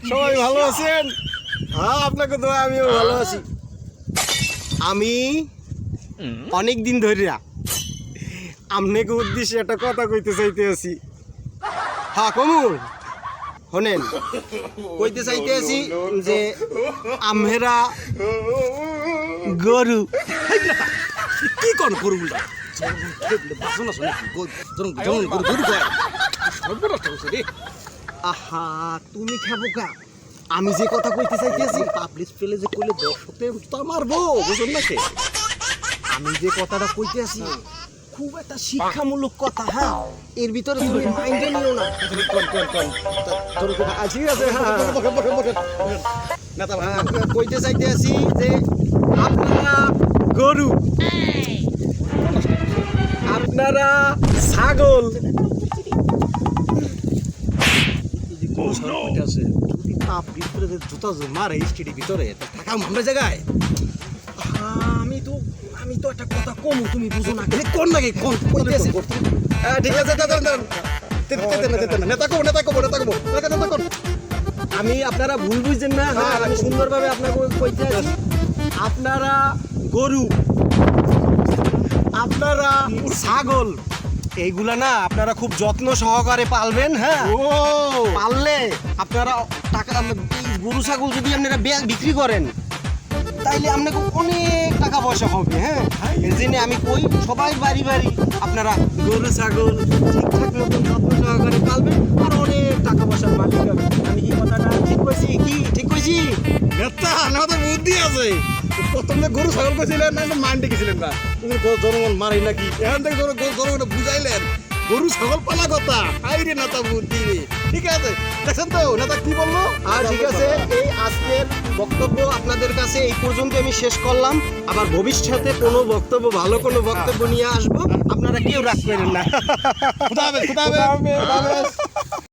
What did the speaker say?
সবাই ভালো আছেন? হ্যাঁ, আপনাকে তো আমিও ভালো আছি। আমি অনেক দিন ধরে আপনাকে উদ্দেশ্যে একটা কথা কইতে চাইতে আছি। হ্যাঁ কমু শোনেন, কইতে চাইতে আছি যে আমরা গরু কি কোন গরুগুলা আহা তুমি খাবো কা? আমি যে কথা কইতে চাইতেছি পাবলিক প্লেসে যে কইলে দর্শকতে তো মারবো, বুঝুন না সে। আমি যে কথাটা কইতে আছি খুব একটা শিক্ষামূলক কথা। হ্যাঁ, এর ভিতরে তুমি মাইন্ডে নিও না। ঠিক আছে, নেতা ভাই কইতে চাইতে আছি যে আপনারা গরু, আপনারা ছাগল, যদি পাবলিক প্লেসে জুতা মারে স্টেডির ভিতরে থাকা আমরা জায়গায় আমি তো একটা কথা কমু, তুমি বুঝো না। কোন নাকি কোন কইতেছি। ঠিক আছে নেতা কব আমি আপনারা ভুল বুঝছেন না। হ্যাঁ, আমি সুন্দরভাবে আপনাকে কইতে আছি আপনারা গরু, আপনারা ছাগল, এইগুলা না আপনারা খুব যত্ন সহকারে পালবেন। হ্যাঁ, ও পাললে আপনারা টাকা, গরু ছাগল যদি আপনারা বিক্রি করেন তাইলে আপনাকে অনেক টাকা পয়সা হবে। হ্যাঁ, এর জন্য আমি কই সবাই বাড়ি বাড়ি আপনারা গরু ছাগল ঠিকঠাক মতন যত্ন সহকারে পালবেন আর অনেক টাকা পয়সার মালিক হবে। আমি কি কথাটা ঠিক কইছি? কি ঠিক কইছি? নেতা না তো বুদ্ধি আছে। প্রথমে গরু ছাগল কইছিলেন না মান্ডি গেছিলেন না, তুমি জনগণ মারি নাকি এখান থেকে জনগণ বুঝাইলেন গরু ছাগল পালা কথা। আইরে নেতা বুদ্ধি রে। ঠিক আছে, দেখছেন তো নেতা কি বললো। আর ঠিক আছে, এই আজকের বক্তব্য আপনাদের কাছে এই পর্যন্ত আমি শেষ করলাম। আবার ভবিষ্যতে কোনো বক্তব্য, ভালো কোনো বক্তব্য নিয়ে আসবো, আপনারা কেউ রাগ করেন না। খুদা হাফেজ, খুদা হাফেজ।